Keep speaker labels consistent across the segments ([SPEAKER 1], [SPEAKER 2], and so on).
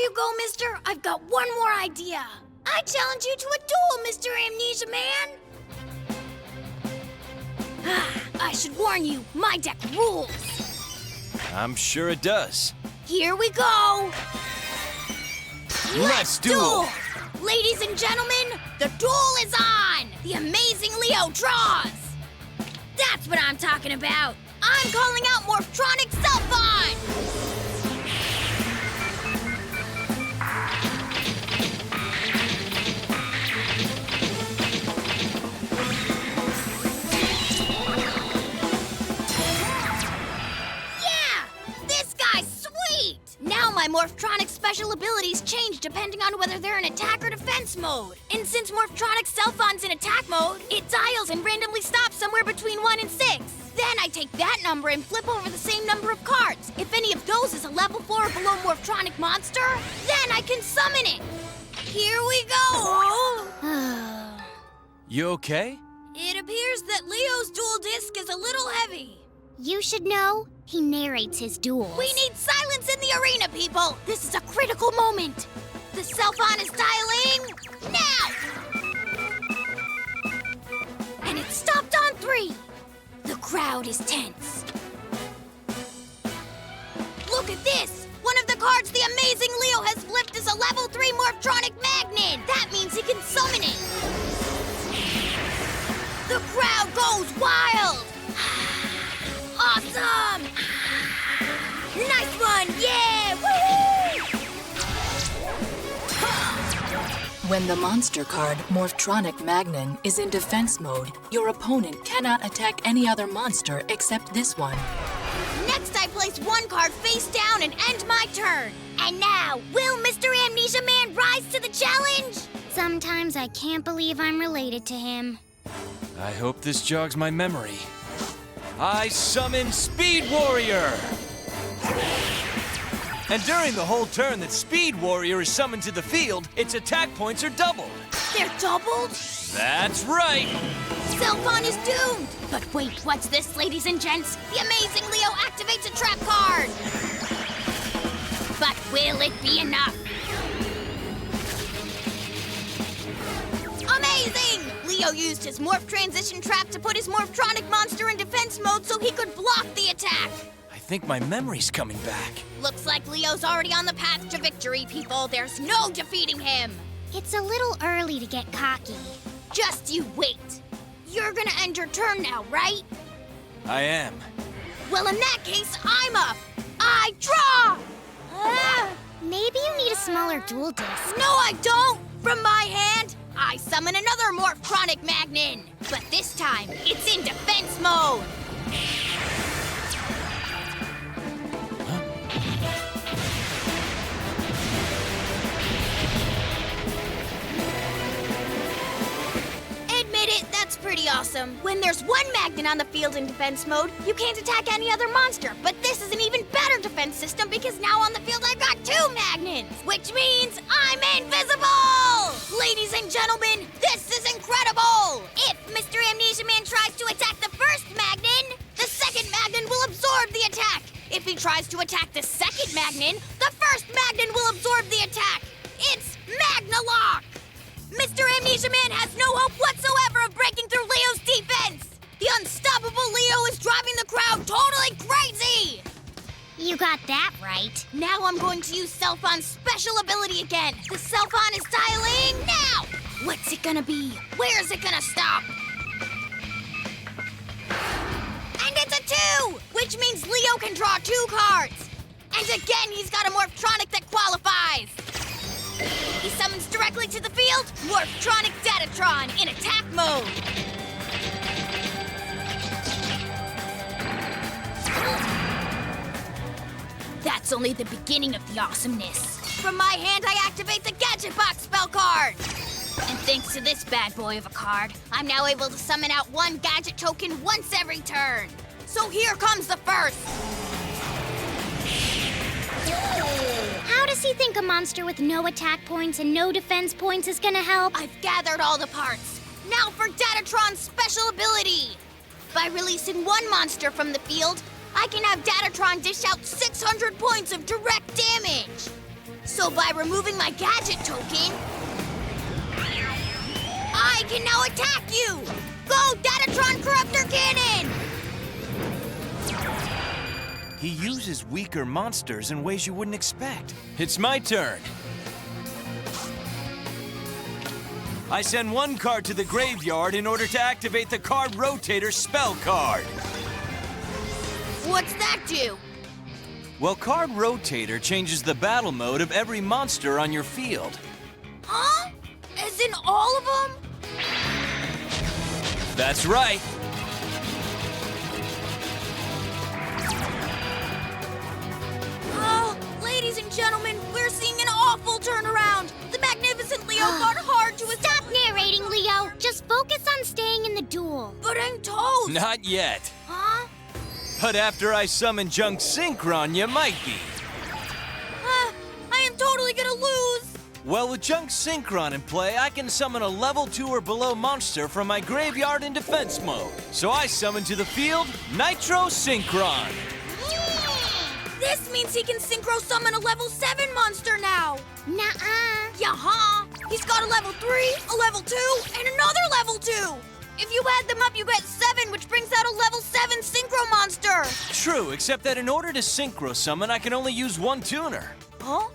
[SPEAKER 1] you go, mister. I've got one more idea. I challenge you to a duel, Mr. Amnesia Man. I should warn you, my deck rules.
[SPEAKER 2] I'm sure it does.
[SPEAKER 1] Here we go.
[SPEAKER 2] Let's duel!
[SPEAKER 1] Ladies and gentlemen, the duel is on! The amazing Leo draws! That's what I'm talking about! I'm calling out Morphtronic Self-On! My Morphtronic special abilities change depending on whether they're in attack or defense mode. And since Morphtronic Self-On's in attack mode, it dials and randomly stops somewhere between 1 and 6. Then I take that number and flip over the same number of cards. If any of those is a level 4 or below Morphtronic monster, then I can summon it. Here we go.
[SPEAKER 2] You okay?
[SPEAKER 1] It appears that Leo's dual disc is a little heavy.
[SPEAKER 3] You should know, he narrates his duels.
[SPEAKER 1] We need silence in the arena, people! This is a critical moment. The Self-On is dialing now! And it stopped on 3. The crowd is tense. Look at this! One of the cards the amazing Leo has flipped is a level 3 Morphtronic Magnet! That means he can summon it! The crowd goes wild! Awesome! Nice one! Yeah! Woo!
[SPEAKER 4] When the monster card, Morphtronic Magnon, is in defense mode, your opponent cannot attack any other monster except this one.
[SPEAKER 1] Next, I place one card face down and end my turn. And now, will Mr. Amnesia Man rise to the challenge?
[SPEAKER 3] Sometimes I can't believe I'm related to him.
[SPEAKER 2] I hope this jogs my memory. I summon Speed Warrior! And during the whole turn that Speed Warrior is summoned to the field, its attack points are doubled.
[SPEAKER 1] They're doubled?
[SPEAKER 2] That's right!
[SPEAKER 1] Self-On is doomed! But wait, what's this, ladies and gents? The amazing Leo activates a trap card! But will it be enough? Amazing! Leo used his Morph Transition Trap to put his Morphtronic monster in defense mode so he could block the attack.
[SPEAKER 2] I think my memory's coming back.
[SPEAKER 1] Looks like Leo's already on the path to victory, people. There's no defeating him.
[SPEAKER 3] It's a little early to get cocky.
[SPEAKER 1] Just you wait. You're gonna end your turn now, right?
[SPEAKER 2] I am.
[SPEAKER 1] Well, in that case, I'm up. I draw!
[SPEAKER 3] Maybe you need a smaller dual disc.
[SPEAKER 1] No, I don't! From my hand, I summon another Morphtronic Magnon. But this time, it's in defense mode. Admit it, that's pretty awesome. When there's one Magnon on the field in defense mode, you can't attack any other monster. But this is an even better defense system because now on the field I've got 2 Magnons, which means I'm invisible! Ladies and gentlemen, this is incredible! If Mr. Amnesia Man tries to attack the first Magnon, the second Magnon will absorb the attack. If he tries to attack the second Magnon, the first Magnon will absorb the attack. It's Magnalock! Mr. Amnesia Man has no hope whatsoever of breaking through Leo's defense! The unstoppable Leo is driving the crowd totally crazy!
[SPEAKER 3] You got that right.
[SPEAKER 1] Now I'm going to use Self-On's special ability again. The Self-On is dialing now! What's it gonna be? Where is it gonna stop? And it's a 2! Which means Leo can draw 2 cards. And again, he's got a Morphtronic that qualifies. He summons directly to the field, Morphtronic Datatron in attack mode. That's only the beginning of the awesomeness. From my hand, I activate the Gadget Box spell card. And thanks to this bad boy of a card, I'm now able to summon out 1 gadget token once every turn. So here comes the first.
[SPEAKER 3] How does he think a monster with no attack points and no defense points is gonna help?
[SPEAKER 1] I've gathered all the parts. Now for Datatron's special ability. By releasing 1 monster from the field, I can have Datatron dish out 600 points of direct damage. So So by removing my gadget token, I can now attack you! Go, Datatron Corruptor Cannon!
[SPEAKER 2] He uses weaker monsters in ways you wouldn't expect. It's my turn. I send one card to the graveyard in order to activate the card rotator spell card.
[SPEAKER 1] What's that do?
[SPEAKER 2] Well, card rotator changes the battle mode of every monster on your field.
[SPEAKER 1] Huh? As in all of them?
[SPEAKER 2] That's right.
[SPEAKER 1] Oh, ladies and gentlemen, we're seeing an awful turnaround. The magnificent Leo fought hard to
[SPEAKER 3] Stop narrating, Leo. Just focus on staying in the duel.
[SPEAKER 1] But I'm toast.
[SPEAKER 2] Not yet.
[SPEAKER 1] Huh?
[SPEAKER 2] But after I summon Junk Synchron, you might be.
[SPEAKER 1] I am totally gonna lose.
[SPEAKER 2] Well, with Junk Synchron in play, I can summon a level 2 or below monster from my graveyard in defense mode. So I summon to the field Nitro Synchron.
[SPEAKER 1] This means he can synchro summon a level 7 monster now.
[SPEAKER 3] Nuh-uh.
[SPEAKER 1] Yaha! He's got a level 3, a level 2, and another level 2. If you add them up, you get 7, which brings out a level 7 synchro monster.
[SPEAKER 2] True, except that in order to synchro summon, I can only use one tuner.
[SPEAKER 1] Huh?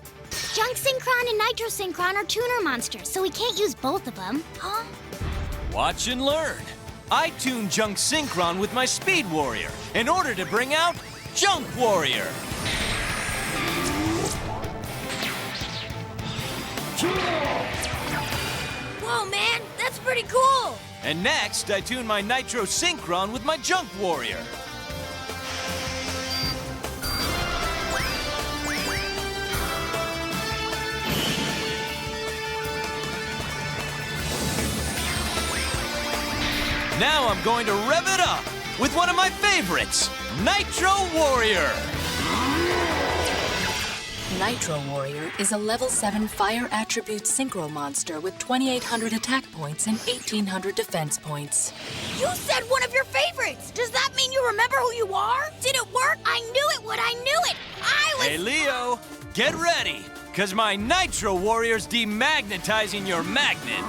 [SPEAKER 3] Junk Synchron and Nitro Synchron are tuner monsters, so we can't use both of them.
[SPEAKER 1] Huh?
[SPEAKER 2] Watch and learn. I tune Junk Synchron with my Speed Warrior in order to bring out Junk Warrior.
[SPEAKER 1] Whoa, man, that's pretty cool.
[SPEAKER 2] And next, I tune my Nitro Synchron with my Junk Warrior. Now I'm going to rev it up with one of my favorites, Nitro Warrior.
[SPEAKER 4] Nitro Warrior is a level 7 fire attribute synchro monster with 2,800 attack points and 1,800 defense points.
[SPEAKER 1] You said one of your favorites. Does that mean you remember who you are? Did it work? I knew it would. I knew it. I was...
[SPEAKER 2] Hey, Leo, get ready, because my Nitro Warrior's demagnetizing your magnet.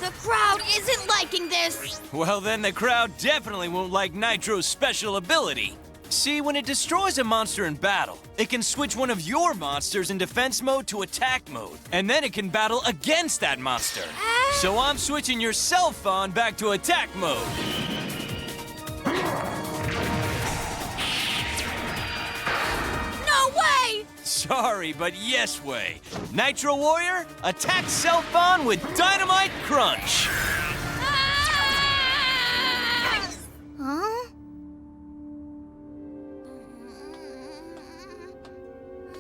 [SPEAKER 1] The crowd isn't liking this.
[SPEAKER 2] Well, then the crowd definitely won't like Nitro's special ability. See, when it destroys a monster in battle, it can switch one of your monsters in defense mode to attack mode, and then it can battle against that monster. So I'm switching your cell phone back to attack mode.
[SPEAKER 1] No way!
[SPEAKER 2] Sorry, but yes way. Nitro Warrior, attack cell phone with Dynamite Crunch.
[SPEAKER 3] Huh?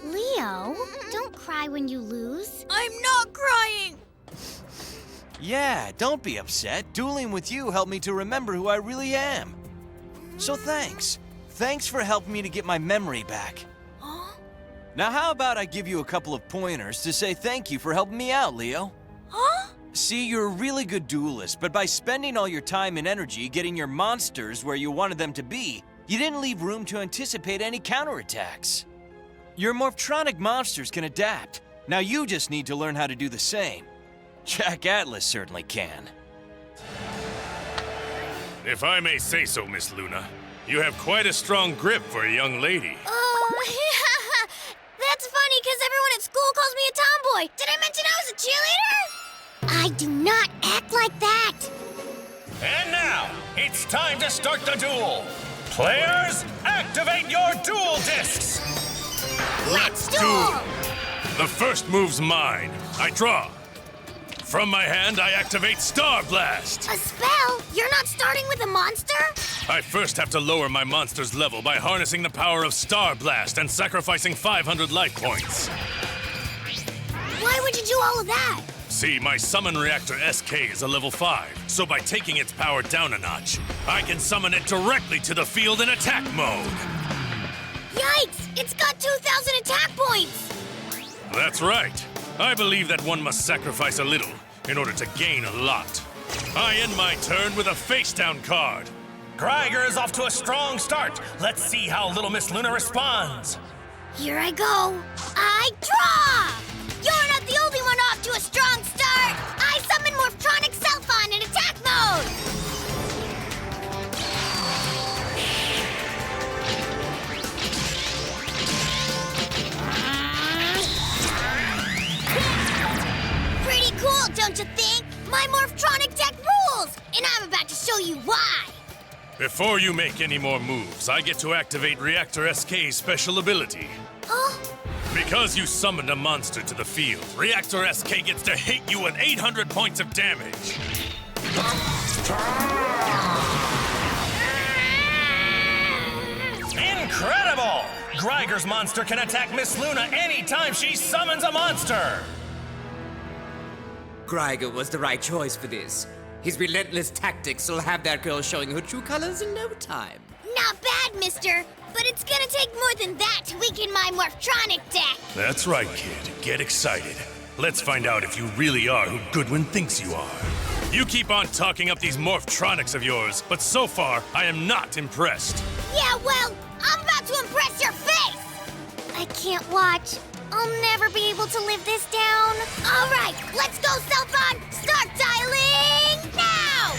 [SPEAKER 3] Leo, don't cry when you lose.
[SPEAKER 1] I'm not crying.
[SPEAKER 2] Yeah, don't be upset. Dueling with you helped me to remember who I really am. So thanks. Thanks for helping me to get my memory back.
[SPEAKER 1] Huh?
[SPEAKER 2] Now how about I give you a couple of pointers to say thank you for helping me out, Leo?
[SPEAKER 1] Huh?
[SPEAKER 2] See, you're a really good duelist, but by spending all your time and energy getting your monsters where you wanted them to be, you didn't leave room to anticipate any counterattacks. Your Morphtronic monsters can adapt. Now you just need to learn how to do the same. Jack Atlas certainly can.
[SPEAKER 5] If I may say so, Miss Luna, you have quite a strong grip for a young lady.
[SPEAKER 1] Oh, that's funny because everyone at school calls me a tomboy. Did I mention I was a cheerleader?
[SPEAKER 3] I do not act like that.
[SPEAKER 6] And now, it's time to start the duel. Players, activate your duel discs.
[SPEAKER 1] Let's duel!
[SPEAKER 5] The first move's mine. I draw. From my hand, I activate Star Blast.
[SPEAKER 1] A spell? You're not starting with a monster?
[SPEAKER 5] I first have to lower my monster's level by harnessing the power of Star Blast and sacrificing 500 life points.
[SPEAKER 1] Why would you do all of that?
[SPEAKER 5] See, my summon reactor SK is a level 5, so by taking its power down a notch, I can summon it directly to the field in attack mode.
[SPEAKER 1] Yikes! It's got 2,000 attack points!
[SPEAKER 5] That's right. I believe that one must sacrifice a little in order to gain a lot. I end my turn with a face-down card.
[SPEAKER 6] Greiger is off to a strong start. Let's see how little Miss Luna responds.
[SPEAKER 1] Here I go. I draw! You're not the only one off to a strong start! I summon Morphtronic Self-On in attack mode! Pretty cool, don't you think? My Morphtronic deck rules! And I'm about to show you why!
[SPEAKER 5] Before you make any more moves, I get to activate Reactor SK's special ability.
[SPEAKER 1] Huh?
[SPEAKER 5] Because you summoned a monster to the field, Reactor SK gets to hit you with 800 points of damage.
[SPEAKER 6] Incredible! Greiger's monster can attack Miss Luna anytime she summons a monster!
[SPEAKER 7] Greiger was the right choice for this. His relentless tactics will have that girl showing her true colors in no time.
[SPEAKER 1] Not bad, mister. But it's gonna take more than that to weaken my Morphtronic deck.
[SPEAKER 5] That's right, kid. Get excited. Let's find out if you really are who Goodwin thinks you are. You keep on talking up these Morphtronics of yours, but so far, I am not impressed.
[SPEAKER 1] Yeah, well, I'm about to impress your face!
[SPEAKER 3] I can't watch. I'll never be able to live this down.
[SPEAKER 1] All right, let's go, Self-On! Start dialing now!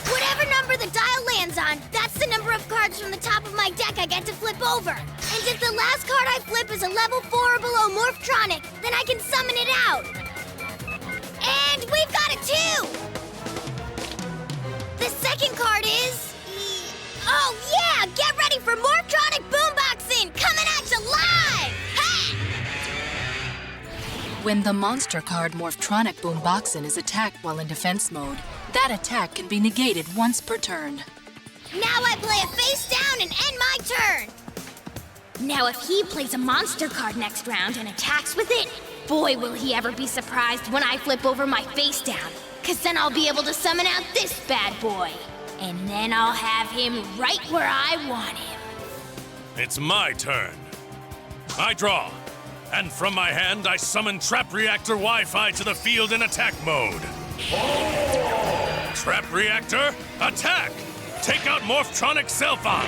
[SPEAKER 1] Whatever number the dial lands on, that's the number of cards from the top of my deck I get to flip over. And if the last card I flip is a level 4 or below Morphtronic, then I can summon it out. And we've got it too! The second card is... Oh yeah! Get ready for Morphtronic Boomboxing! Coming at you live! Ha!
[SPEAKER 4] When the monster card Morphtronic Boomboxin is attacked while in defense mode, that attack can be negated once per turn.
[SPEAKER 1] Now I play a face down and end my turn!
[SPEAKER 3] Now if he plays a monster card next round and attacks with it, boy will he ever be surprised when I flip over my face down. Cause then I'll be able to summon out this bad boy. And then I'll have him right where I want him.
[SPEAKER 5] It's my turn. I draw. And from my hand, I summon Trap Reactor Wi-Fi to the field in attack mode. Trap Reactor, attack! Take out Morphtronic Self-On!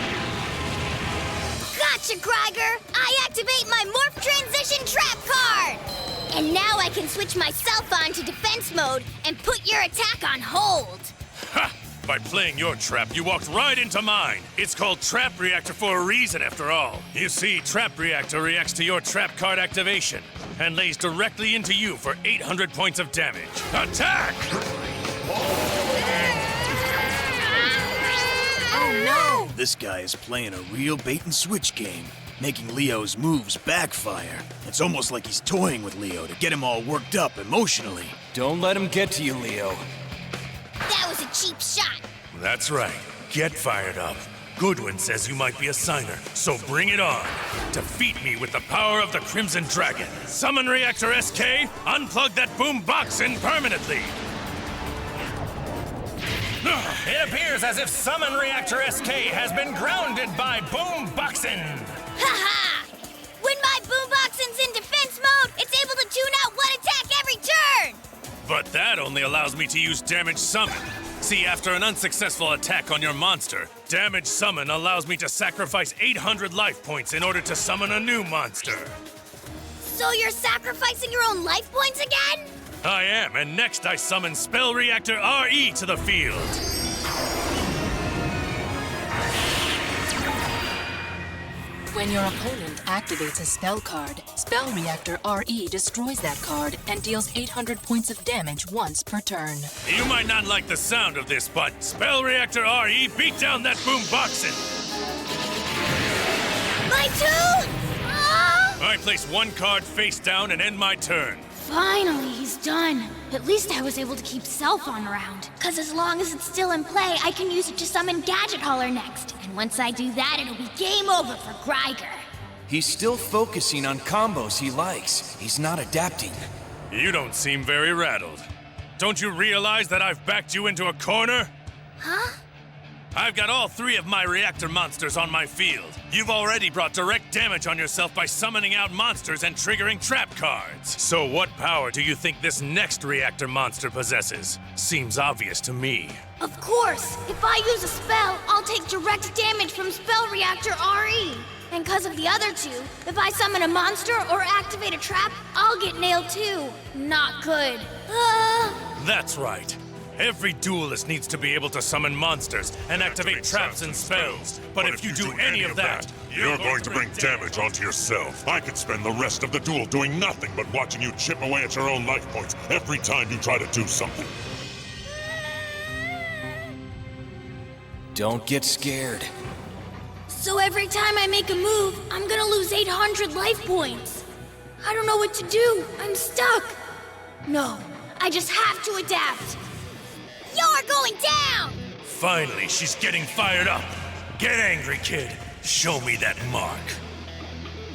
[SPEAKER 1] Gotcha, Greiger! I activate my Morph Transition Trap card! And now I can switch my Self-On to defense mode and put your attack on hold.
[SPEAKER 5] Ha! By playing your trap, you walked right into mine. It's called Trap Reactor for a reason, after all. You see, Trap Reactor reacts to your trap card activation and lays directly into you for 800 points of damage. Attack!
[SPEAKER 1] Oh no!
[SPEAKER 8] This guy is playing a real bait-and-switch game, making Leo's moves backfire. It's almost like he's toying with Leo to get him all worked up emotionally.
[SPEAKER 2] Don't let him get to you, Leo.
[SPEAKER 1] That was a cheap shot.
[SPEAKER 5] That's right. Get fired up. Goodwin says you might be a signer, so bring it on. Defeat me with the power of the Crimson Dragon. Summon Reactor SK, unplug that Boomboxin permanently.
[SPEAKER 6] It appears as if Summon Reactor SK has been grounded by Boomboxin.
[SPEAKER 1] Haha! When my Boomboxin's in defense mode, it's able to tune out one attack every turn!
[SPEAKER 5] But that only allows me to use Damage Summon. See, after an unsuccessful attack on your monster, Damage Summon allows me to sacrifice 800 life points in order to summon a new monster.
[SPEAKER 1] So you're sacrificing your own life points again?
[SPEAKER 5] I am, and next I summon Spell Reactor RE to the field.
[SPEAKER 4] When your opponent activates a spell card, Spell Reactor RE destroys that card and deals 800 points of damage once per turn.
[SPEAKER 5] You might not like the sound of this, but Spell Reactor RE beat down that Boomboxin.
[SPEAKER 1] My two?
[SPEAKER 5] I place one card face down and end my turn.
[SPEAKER 3] Finally, he's done. At least I was able to keep Self-On around. Cause as long as it's still in play, I can use it to summon Gadget Hauler next. And once I do that, it'll be game over for Greiger.
[SPEAKER 2] He's still focusing on combos he likes. He's not adapting.
[SPEAKER 5] You don't seem very rattled. Don't you realize that I've backed you into a corner?
[SPEAKER 1] Huh?
[SPEAKER 5] I've got all 3 of my reactor monsters on my field. You've already brought direct damage on yourself by summoning out monsters and triggering trap cards. So what power do you think this next reactor monster possesses? Seems obvious to me.
[SPEAKER 3] Of course! If I use a spell, I'll take direct damage from Spell Reactor RE. And because of the other two, if I summon a monster or activate a trap, I'll get nailed too. Not good.
[SPEAKER 5] That's right. Every duelist needs to be able to summon monsters and activate traps and spells. But if you do any of that,
[SPEAKER 9] you're going to bring damage onto yourself. I could spend the rest of the duel doing nothing but watching you chip away at your own life points every time you try to do something.
[SPEAKER 2] Don't get scared.
[SPEAKER 3] So every time I make a move, I'm gonna lose 800 life points. I don't know what to do. I'm stuck. No, I just have to adapt.
[SPEAKER 1] You're going down!
[SPEAKER 5] finally she's getting fired up. Get angry, kid. Show me that mark.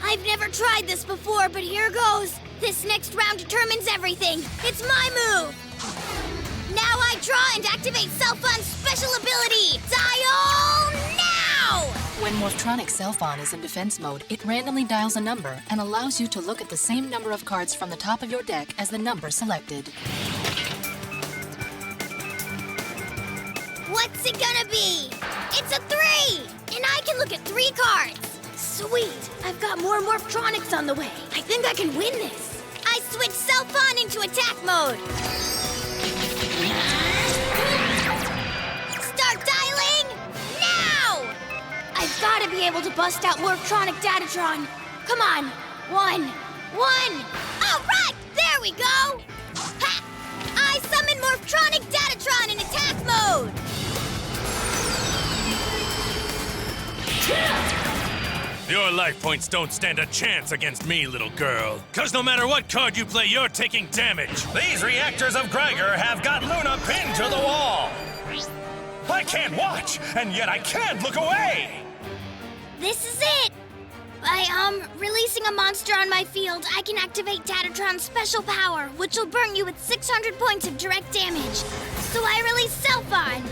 [SPEAKER 1] I've never tried this before, but here goes. This next round determines everything. It's my move. Now I draw and activate Self-On's special ability. Dial now!
[SPEAKER 4] When Morphtronic Self-On is in defense mode, it randomly dials a number and allows you to look at the same number of cards from the top of your deck as the number selected.
[SPEAKER 1] What's it gonna be? It's a 3! And I can look at 3 cards.
[SPEAKER 3] Sweet! I've got more Morphtronics on the way. I think I can win this.
[SPEAKER 1] I switch Self-On into attack mode. Start dialing now!
[SPEAKER 3] I've got to be able to bust out Morphtronic Datatron. Come on. One.
[SPEAKER 1] All right, there we go. Ha! I summon Morphtronic Datatron in attack mode.
[SPEAKER 5] Your life points don't stand a chance against me, little girl. 'Cause no matter what card you play, you're taking damage.
[SPEAKER 6] These reactors of Greiger have got Luna pinned to the wall. I can't watch, and yet I can't look away.
[SPEAKER 1] This is it. By, releasing a monster on my field, I can activate Datatron's special power, which will burn you with 600 points of direct damage. So I release Self-On.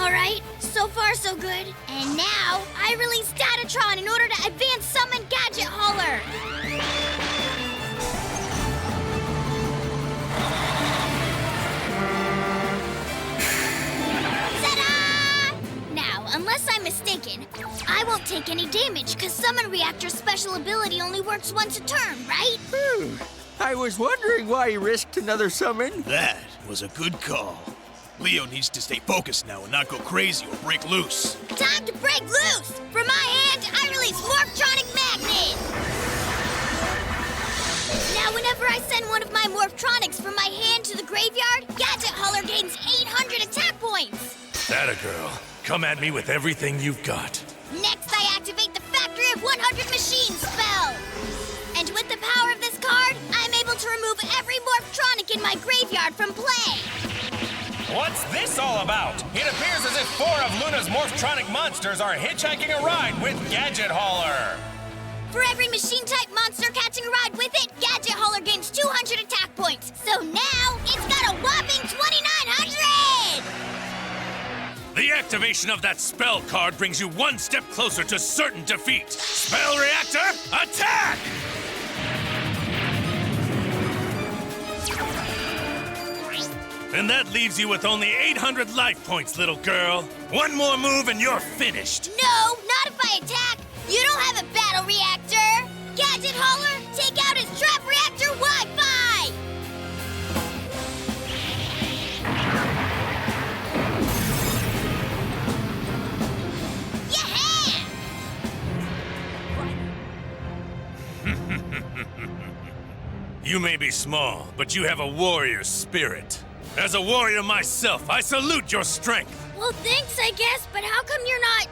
[SPEAKER 1] All right, so far so good. And now, I release Datatron in order to advance summon Gadget Hauler. Ta-da! Now, unless I'm mistaken, I won't take any damage because Summon Reactor's special ability only works once a turn, right?
[SPEAKER 10] I was wondering why he risked another summon.
[SPEAKER 8] That was a good call. Leo needs to stay focused now and not go crazy or break loose.
[SPEAKER 1] Time to break loose! From my hand, I release Morphtronic Magnet! Now whenever I send one of my Morphtronics from my hand to the graveyard, Gadget Hauler gains 800 attack points!
[SPEAKER 5] That a girl. Come at me with everything you've got.
[SPEAKER 1] Next, I activate the Factory of 100 Machines spell! And with the power of this card, I'm able to remove every Morphtronic in my graveyard from play!
[SPEAKER 6] What's this all about? It appears as if 4 of Luna's Morphtronic monsters are hitchhiking a ride with Gadget Hauler.
[SPEAKER 1] For every machine-type monster catching a ride with it, Gadget Hauler gains 200 attack points. So now, it's got a whopping 2,900!
[SPEAKER 5] The activation of that spell card brings you one step closer to certain defeat. Spell Reactor, attack! And that leaves you with only 800 life points, little girl. One more move and you're finished.
[SPEAKER 1] No, not if I attack. You don't have a battle reactor. Gadget Hauler, take out his trap reactor Wi-Fi! Yeah!
[SPEAKER 5] You may be small, but you have a warrior's spirit. As a warrior myself, I salute your strength.
[SPEAKER 1] Well, thanks, I guess, but how come you're not,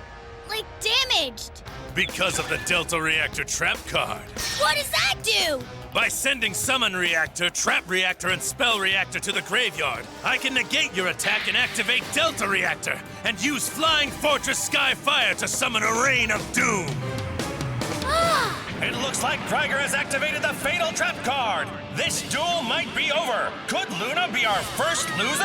[SPEAKER 1] like, damaged?
[SPEAKER 5] Because of the Delta Reactor Trap card.
[SPEAKER 1] What does that do?
[SPEAKER 5] By sending Summon Reactor, Trap Reactor, and Spell Reactor to the graveyard, I can negate your attack and activate Delta Reactor, and use Flying Fortress Skyfire to summon a Rain of Doom.
[SPEAKER 6] It looks like Greiger has activated the Fatal Trap card. This duel might be over. Could Luna be our first loser?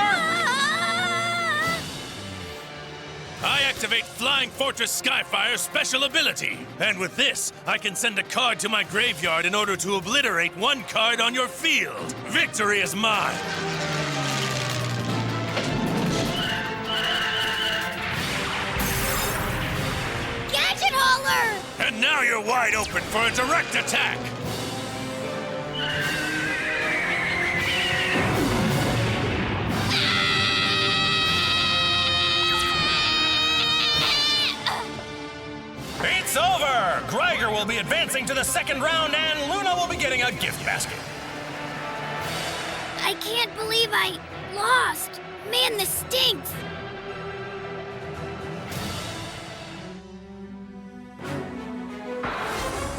[SPEAKER 5] I activate Flying Fortress Skyfire's special ability. And with this, I can send a card to my graveyard in order to obliterate one card on your field. Victory is mine. And now you're wide open for a direct attack!
[SPEAKER 6] It's over! Greiger will be advancing to the second round, and Luna will be getting a gift basket.
[SPEAKER 3] I can't believe I lost. Man, this stinks.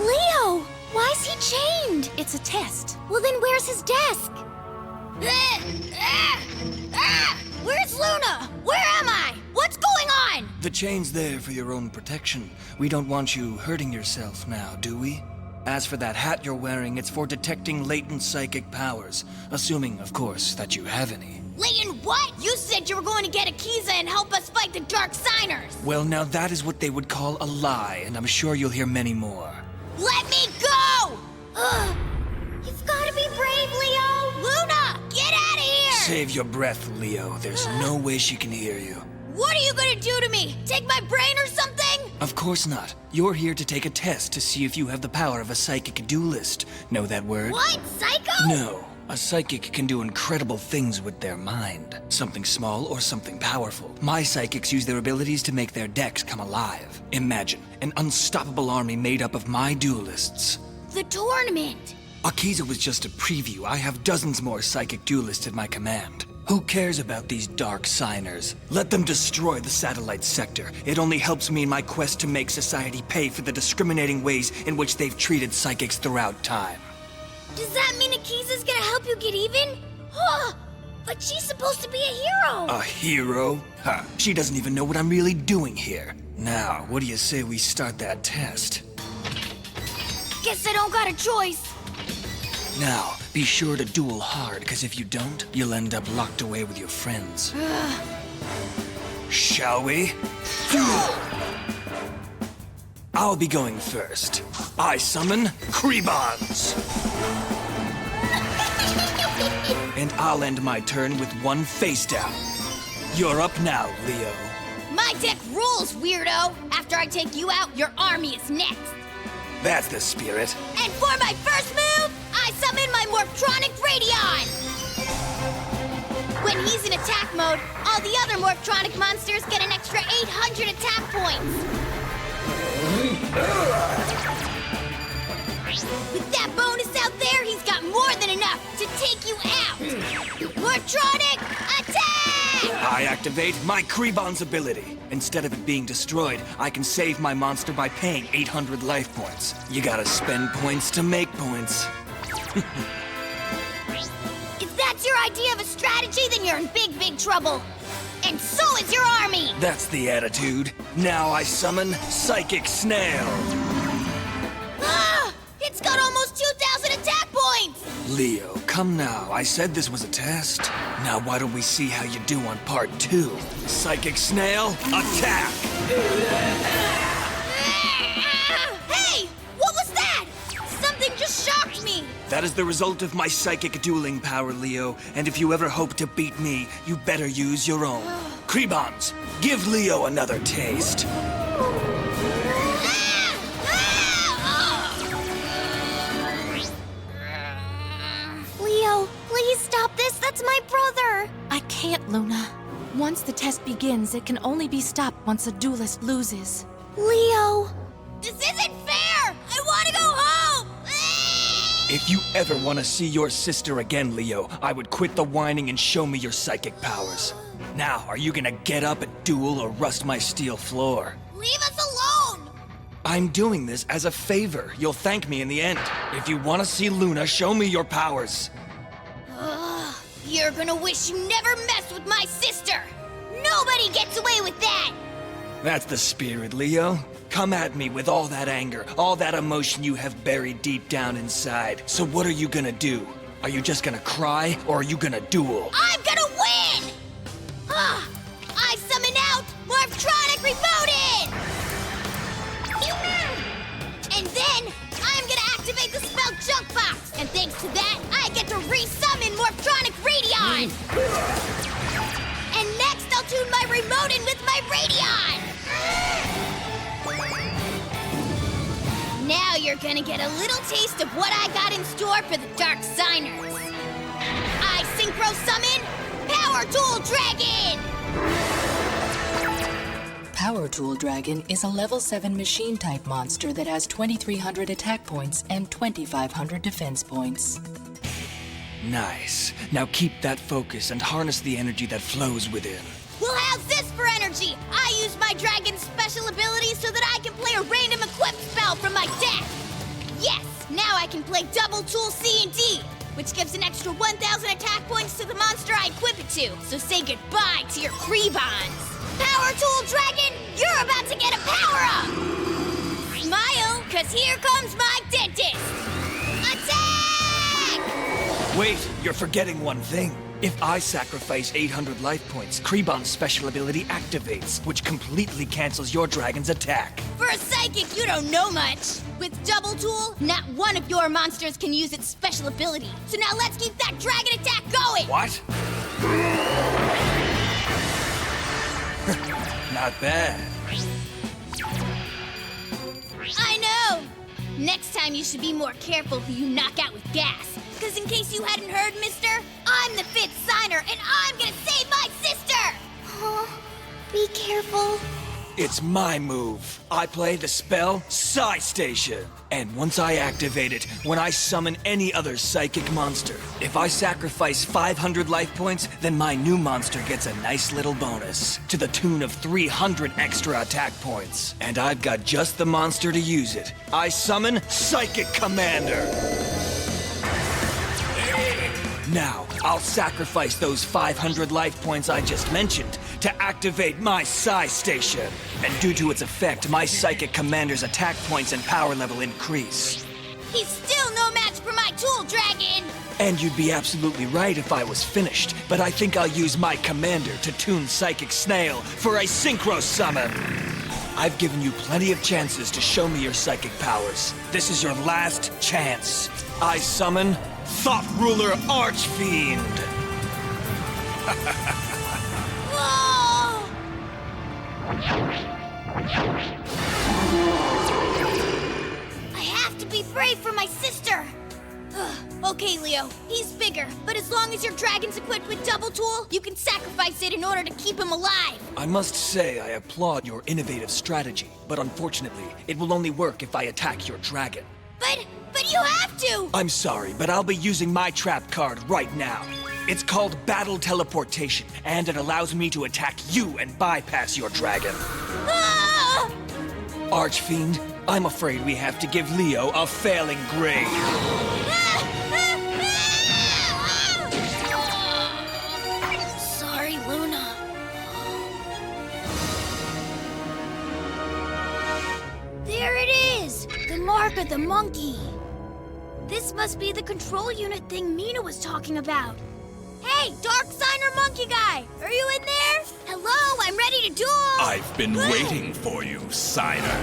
[SPEAKER 3] Leo, why is he chained?
[SPEAKER 11] It's a test.
[SPEAKER 3] Well, then where's his desk? Where's Luna? Where am I? What's going on?
[SPEAKER 12] The chain's there for your own protection. We don't want you hurting yourself now, do we? As for that hat you're wearing, it's for detecting latent psychic powers. Assuming, of course, that you have any.
[SPEAKER 1] Latent what? You said you were going to get Akiza and help us fight the Dark Signers.
[SPEAKER 12] Well, now that is what they would call a lie, and I'm sure you'll hear many more.
[SPEAKER 1] Let me go!
[SPEAKER 3] You've got to be brave, Leo.
[SPEAKER 1] Luna, get out of here!
[SPEAKER 12] Save your breath, Leo. There's no way she can hear you.
[SPEAKER 1] What are you gonna do to me? Take my brain or something?
[SPEAKER 12] Of course not. You're here to take a test to see if you have the power of a psychic duelist. Know that word?
[SPEAKER 3] What? Psycho?
[SPEAKER 12] No. A psychic can do incredible things with their mind. Something small or something powerful. My psychics use their abilities to make their decks come alive. Imagine an unstoppable army made up of my duelists.
[SPEAKER 3] The tournament.
[SPEAKER 12] Akiza was just a preview. I have dozens more psychic duelists at my command. Who cares about these Dark Signers? Let them destroy the satellite sector. It only helps me in my quest to make society pay for the discriminating ways in which they've treated psychics throughout time.
[SPEAKER 3] Does that mean Akiza's gonna help you get even? Huh, but she's supposed to be a hero.
[SPEAKER 12] A hero? Huh. She doesn't even know what I'm really doing here. Now, what do you say we start that test?
[SPEAKER 3] Guess I don't got a choice.
[SPEAKER 12] Now, be sure to duel hard, because if you don't, you'll end up locked away with your friends. Shall we? I'll be going first. I summon Krebons. And I'll end my turn with one face down. You're up now, Leo.
[SPEAKER 1] My deck rules, weirdo! After I take you out, your army is next.
[SPEAKER 12] That's the spirit.
[SPEAKER 1] And for my first move, I summon my Morphtronic Radion! When he's in attack mode, all the other Morphtronic monsters get an extra 800 attack points. With that bonus out there, he's got more than enough to take you out! Morphtronic, attack!
[SPEAKER 12] I activate my Krebon's ability. Instead of it being destroyed, I can save my monster by paying 800 life points. You gotta spend points to make points.
[SPEAKER 1] If that's your idea of a strategy, then you're in big, big trouble. And so is your army!
[SPEAKER 12] That's the attitude. Now I summon Psychic Snail.
[SPEAKER 1] Ah! It's got almost 2,000 attack points!
[SPEAKER 12] Leo, come now. I said this was a test. Now why don't we see how you do on part 2? Psychic Snail, attack!
[SPEAKER 1] Hey! What was that? Something just shocked me!
[SPEAKER 12] That is the result of my psychic dueling power, Leo. And if you ever hope to beat me, you better use your own. Krebons, give Leo another taste.
[SPEAKER 3] Leo, please stop this. That's my brother.
[SPEAKER 11] I can't, Luna. Once the test begins, it can only be stopped once a duelist loses.
[SPEAKER 3] Leo.
[SPEAKER 1] This isn't fair! I want to go home!
[SPEAKER 12] If you ever want to see your sister again, Leo, I would quit the whining and show me your psychic powers. Now, are you gonna get up and duel or rust my steel floor?
[SPEAKER 1] Leave us alone!
[SPEAKER 12] I'm doing this as a favor. You'll thank me in the end. If you want to see Luna, show me your powers.
[SPEAKER 1] You're gonna wish you never messed with my sister! Nobody gets away with that!
[SPEAKER 12] That's the spirit, Leo. Come at me with all that anger, all that emotion you have buried deep down inside. So what are you gonna do? Are you just gonna cry, or are you gonna duel?
[SPEAKER 1] I'm gonna win! I summon out Morphtronic Remoted! And then, I'm gonna activate the spell Junk Box! And thanks to that, I get to re-summon Morphtronic Radion! And next, I'll tune my remote in with my Radion!
[SPEAKER 3] Now you're gonna get a little taste of what I got in store for the Dark Signers. I Synchro Summon Power Tool Dragon!
[SPEAKER 4] Power Tool Dragon is a level 7 machine-type monster that has 2,300 attack points and 2,500 defense points.
[SPEAKER 12] Nice. Now keep that focus and harness the energy that flows within.
[SPEAKER 1] Well, how's this for energy? I use my dragon's special ability so that I can play a random equipped spell from my deck. Yes, now I can play double tool C and D, which gives an extra 1,000 attack points to the monster I equip it to. So say goodbye to your Krebons. Power Tool Dragon, you're about to get a power-up! Smile, cause here comes my dentist! Attack!
[SPEAKER 12] Wait, you're forgetting one thing. If I sacrifice 800 life points, Krebon's special ability activates, which completely cancels your dragon's attack.
[SPEAKER 1] For a psychic, you don't know much. With Double Tool, not one of your monsters can use its special ability. So now let's keep that dragon attack going!
[SPEAKER 12] What? Not bad.
[SPEAKER 1] I know! Next time you should be more careful who you knock out with gas. Because in case you hadn't heard, mister, I'm the 5th signer and I'm gonna save my sister!
[SPEAKER 3] Be careful.
[SPEAKER 12] It's my move. I play the spell Psi Station. And once I activate it, when I summon any other psychic monster, if I sacrifice 500 life points, then my new monster gets a nice little bonus to the tune of 300 extra attack points. And I've got just the monster to use it. I summon Psychic Commander. Now, I'll sacrifice those 500 life points I just mentioned to activate my Psi Station. And due to its effect, my Psychic Commander's attack points and power level increase.
[SPEAKER 1] He's still no match for my Tool Dragon!
[SPEAKER 12] And you'd be absolutely right if I was finished, but I think I'll use my Commander to tune Psychic Snail for a Synchro Summon. I've given you plenty of chances to show me your psychic powers. This is your last chance. I summon Thought Ruler Archfiend.
[SPEAKER 1] Whoa! I have to be brave for my sister. Okay, Leo, he's bigger, but as long as your dragon's equipped with Double Tool, you can sacrifice it in order to keep him alive.
[SPEAKER 12] I must say I applaud your innovative strategy, but unfortunately, it will only work if I attack your dragon.
[SPEAKER 1] But you have to!
[SPEAKER 12] I'm sorry, but I'll be using my trap card right now. It's called Battle Teleportation, and it allows me to attack you and bypass your dragon.
[SPEAKER 1] Ah!
[SPEAKER 12] Archfiend, I'm afraid we have to give Leo a failing grade.
[SPEAKER 1] Sorry, Luna. There it is! The mark of the monkey. This must be the control unit thing Mina was talking about. Hey, Dark Signer Monkey Guy! Are you in there? Hello, I'm ready to duel!
[SPEAKER 13] I've been waiting for you, Signer.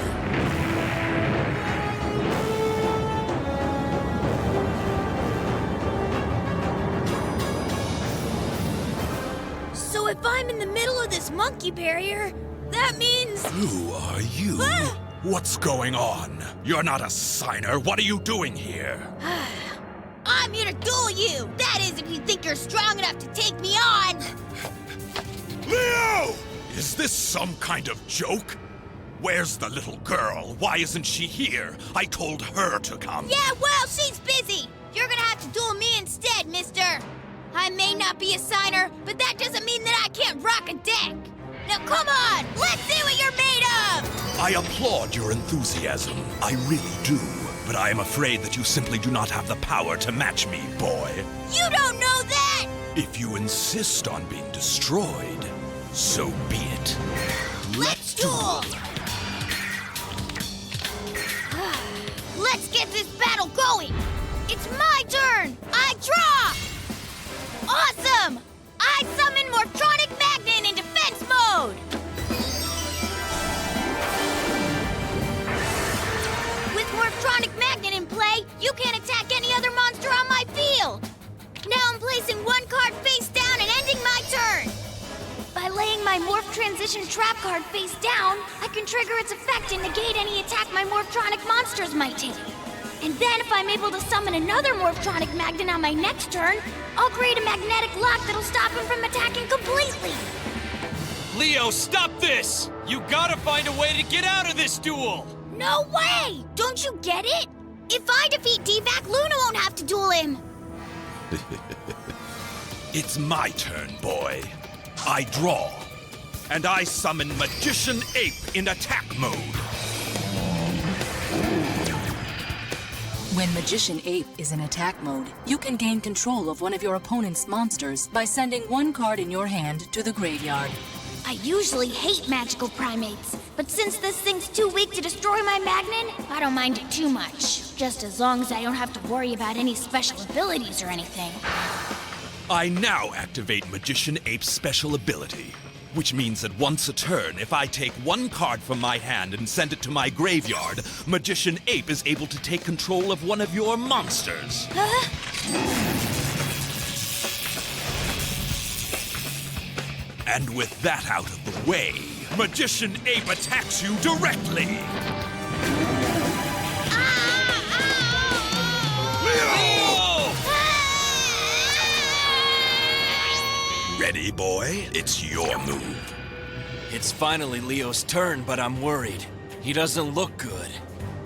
[SPEAKER 1] So if I'm in the middle of this monkey barrier, that means...
[SPEAKER 13] Who are you?
[SPEAKER 1] Ah!
[SPEAKER 13] What's going on? You're not a signer. What are you doing here?
[SPEAKER 1] I'm here to duel you! That is, if you think you're strong enough to take me on!
[SPEAKER 13] Leo! Is this some kind of joke? Where's the little girl? Why isn't she here? I told her to come.
[SPEAKER 1] Yeah, well, she's busy! You're gonna have to duel me instead, mister! I may not be a signer, but that doesn't mean that I can't rock a deck! Now come on! Let's see what you're made of!
[SPEAKER 13] I applaud your enthusiasm. I really do. But I am afraid that you simply do not have the power to match me, boy.
[SPEAKER 1] You don't know that!
[SPEAKER 13] If you insist on being destroyed, so be it.
[SPEAKER 1] Let's duel! Let's get this battle going! It's my turn! I draw! Awesome! I summon Morphtronic Magnet in defense mode! With Morphtronic Magnet in play, you can't attack any other monster on my field! Now I'm placing one card face down and ending my turn! By laying my my Morph Transition Trap card face down, I can trigger its effect and negate any attack my Morphtronic monsters might take. And then if I'm able to summon another Morphtronic Magnet on my next turn, I'll create a magnetic lock that'll stop him from attacking completely.
[SPEAKER 2] Leo, stop this! You gotta find a way to get out of this duel!
[SPEAKER 1] No way! Don't you get it? If I defeat Devack, Luna won't have to duel him.
[SPEAKER 13] It's my turn, boy. I draw, and I summon Magician Ape in attack mode.
[SPEAKER 4] When Magician Ape is in attack mode, you can gain control of one of your opponent's monsters by sending one card in your hand to the graveyard.
[SPEAKER 1] I usually hate magical primates, but since this thing's too weak to destroy my Magnet, I don't mind it too much. Just as long as I don't have to worry about any special abilities or anything.
[SPEAKER 13] I now activate Magician Ape's special ability, which means that once a turn, if I take one card from my hand and send it to my graveyard, Magician Ape is able to take control of one of your monsters. And with that out of the way, Magician Ape attacks you directly. Ready, boy? It's your move.
[SPEAKER 2] It's finally Leo's turn, but I'm worried. He doesn't look good.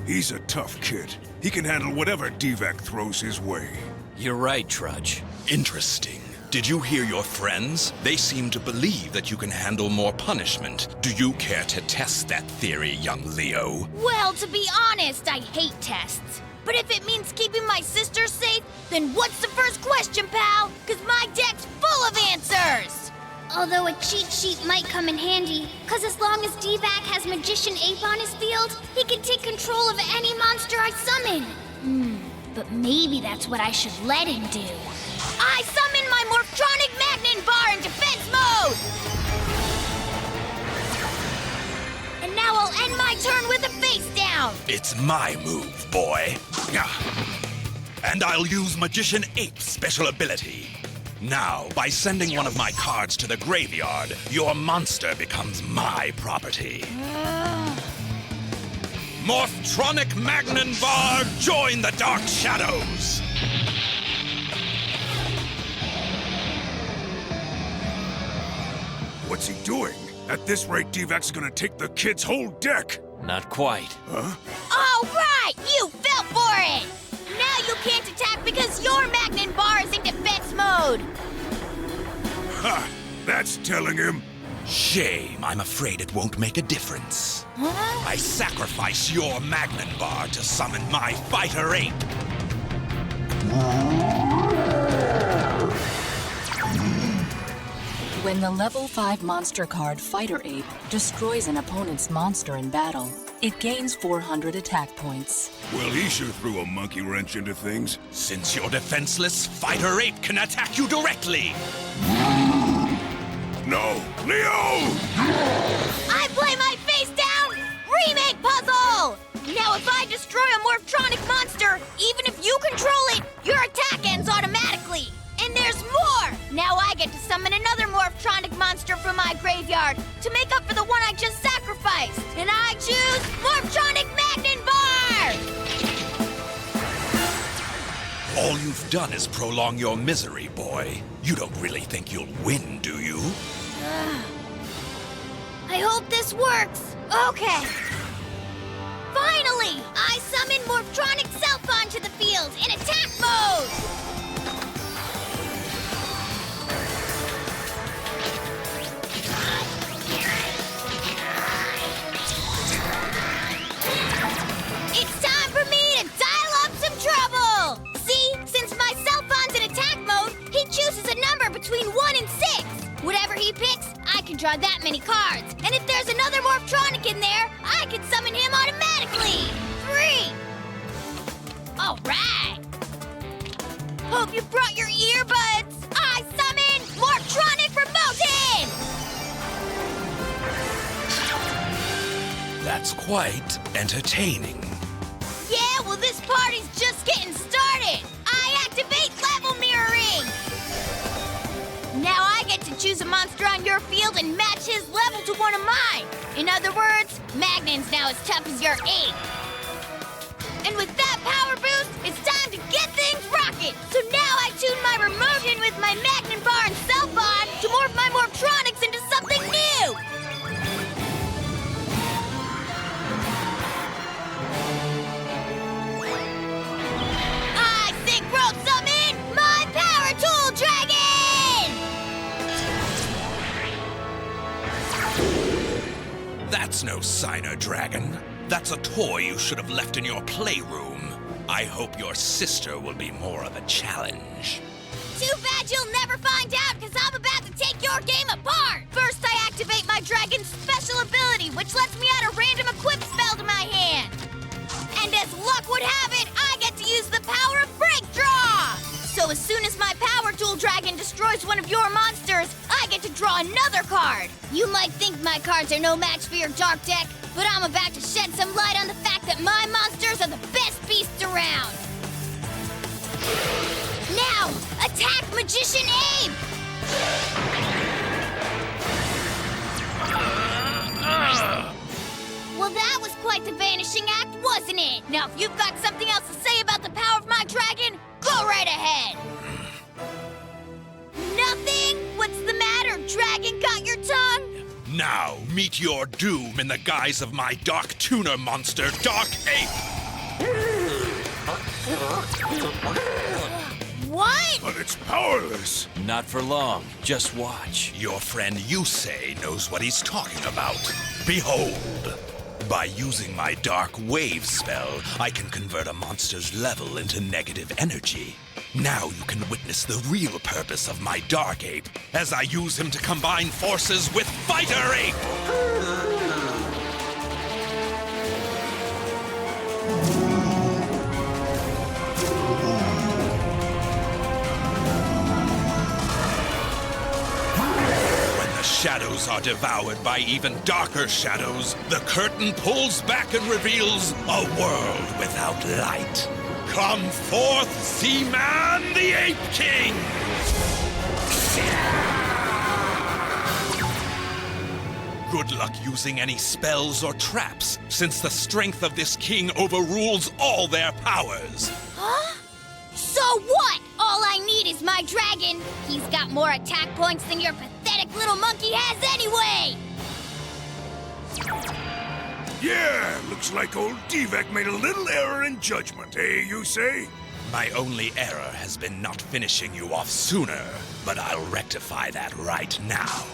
[SPEAKER 14] He's a tough kid. He can handle whatever Devack throws his way.
[SPEAKER 2] You're right, Trudge.
[SPEAKER 13] Interesting. Did you hear your friends? They seem to believe that you can handle more punishment. Do you care to test that theory, young Leo?
[SPEAKER 1] Well, to be honest, I hate tests. But if it means keeping my sister safe, then what's the first question, pal? Because my deck's full of answers! Although a cheat sheet might come in handy, because as long as Devack has Magician Ape on his field, he can take control of any monster I summon. But maybe that's what I should let him do. I summon my Morphtronic Magnet Bar in defense mode! And now I'll end my turn with a face down!
[SPEAKER 13] It's my move, boy. And I'll use Magician Ape's special ability. Now, by sending one of my cards to the graveyard, your monster becomes my property. Morphtronic Magnet Bar, join the Dark Shadows!
[SPEAKER 14] What's he doing? At this rate, Devack's gonna take the kid's whole deck.
[SPEAKER 2] Not quite.
[SPEAKER 14] Huh?
[SPEAKER 1] All right, you fell for it! Now you can't attack because your Magnet Bar is in defense mode!
[SPEAKER 14] Ha! That's telling him.
[SPEAKER 13] Shame. I'm afraid it won't make a difference.
[SPEAKER 1] Huh?
[SPEAKER 13] I sacrifice your Magnet Bar to summon my Fighter Ape.
[SPEAKER 4] When the level 5 monster card Fighter Ape destroys an opponent's monster in battle, it gains 400 attack points.
[SPEAKER 14] Well, he sure threw a monkey wrench into things.
[SPEAKER 13] Since you're defenseless, Fighter Ape can attack you directly.
[SPEAKER 14] No, Leo!
[SPEAKER 1] I play my face down! Remake puzzle! Now if I destroy a Morphtronic monster, even if you control it, your attack ends automatically. And there's more! Now I get to summon another Morphtronic monster from my graveyard to make up for the one I just sacrificed. And I choose Morphtronic Magnet Bar!
[SPEAKER 13] All you've done is prolong your misery, boy. You don't really think you'll win, do you?
[SPEAKER 1] I hope this works. Okay. Finally! I summon Morphtronic Self onto the field in attack mode! It's time for me to dial up some trouble! See, since my Self-On's in attack mode, he chooses a number between 1 and 6. Whatever he picks, I can draw that many cards. And if there's another Morphtronic in there, I can summon him automatically! 3! Alright! Hope you brought your earbuds! I summon Morphtronic Remotin!
[SPEAKER 13] That's quite entertaining.
[SPEAKER 1] Yeah, well this party's just getting started! I activate level mirroring! Now I get to choose a monster on
[SPEAKER 3] on your field and match his level to one of mine. In other words, Magnan's now as tough as your ape. And with that power boost, it's time to get things rocking. So now I tune my remote in with my Magnan bar and cell pod to morph my Morphtronics into something new. I synchro summon my Power Tool Dragon!
[SPEAKER 13] That's no Signer Dragon. That's a toy you should have left in your playroom. I hope your sister will be more of a challenge.
[SPEAKER 3] Too bad you'll never find out, because I'm about to take your game apart! First, I activate my dragon's special ability, which lets me add a random equip spell to my hand. And as luck would have it, I get to use the power of Break Draw! So as soon as my Power Tool Dragon destroys one of your monsters, I get to draw another card. You might think my cards are no match for your dark deck, but I'm about to shed some light on the fact that my monsters are the best beasts around. Now, attack Magician Abe! Well, that was quite the vanishing act, wasn't it? Now, if you've got something else to say about the power of my dragon, go right ahead. Nothing? What's the matter? Dragon got your tongue?
[SPEAKER 13] Now, meet your doom in the guise of my Dark Tuner monster, Dark Ape!
[SPEAKER 3] What?
[SPEAKER 14] But it's powerless.
[SPEAKER 2] Not for long. Just watch.
[SPEAKER 13] Your friend Yusei knows what he's talking about. Behold! By using my Dark Wave spell, I can convert a monster's level into negative energy. Now you can witness the real purpose of my Dark Ape, as I use him to combine forces with Fighter Ape! Shadows are devoured by even darker shadows. The curtain pulls back and reveals a world without light. Come forth, Seaman the Ape King! Good luck using any spells or traps, since the strength of this king overrules all their powers.
[SPEAKER 3] Huh? So what? All I need is my dragon. He's got more attack points than your pathetic little monkey has anyway!
[SPEAKER 14] Yeah, looks like old Devack made a little error in judgment, eh, Yusei?
[SPEAKER 13] My only error has been not finishing you off sooner, but I'll rectify that right now.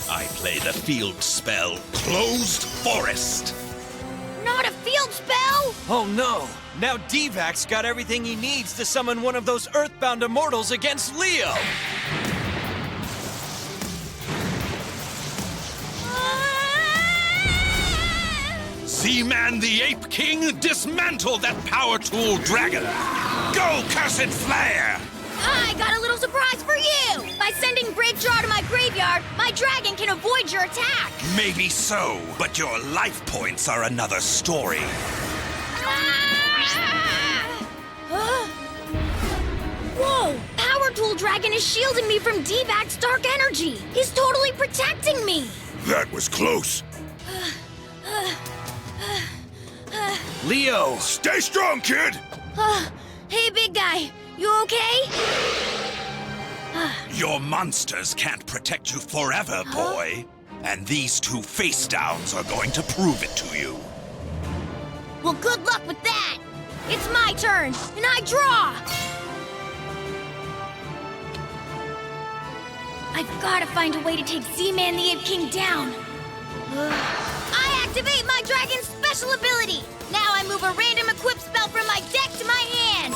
[SPEAKER 13] I play the field spell, Closed Forest.
[SPEAKER 3] Not a field spell?
[SPEAKER 2] Oh no! Now Devack's got everything he needs to summon one of those Earthbound Immortals against Leo!
[SPEAKER 13] Seaman the Ape King, dismantle that Power Tool Dragon! Go, cursed flare!
[SPEAKER 3] I got a little surprise for you! By sending Break Draw to my graveyard, my dragon can avoid your attack!
[SPEAKER 13] Maybe so, but your life points are another story.
[SPEAKER 3] Whoa! Power Tool Dragon is shielding me from Devack's dark energy! He's totally protecting me!
[SPEAKER 14] That was close.
[SPEAKER 2] Leo!
[SPEAKER 14] Stay strong, kid!
[SPEAKER 3] Hey, big guy, you okay?
[SPEAKER 13] Your monsters can't protect you forever, boy. And these two face downs are going to prove it to you.
[SPEAKER 3] Well, good luck with that! It's my turn, and I draw! I've got to find a way to take Z-Man the Ape King down. I activate my dragon's special ability! Now I move a random equip spell from my deck to my hand!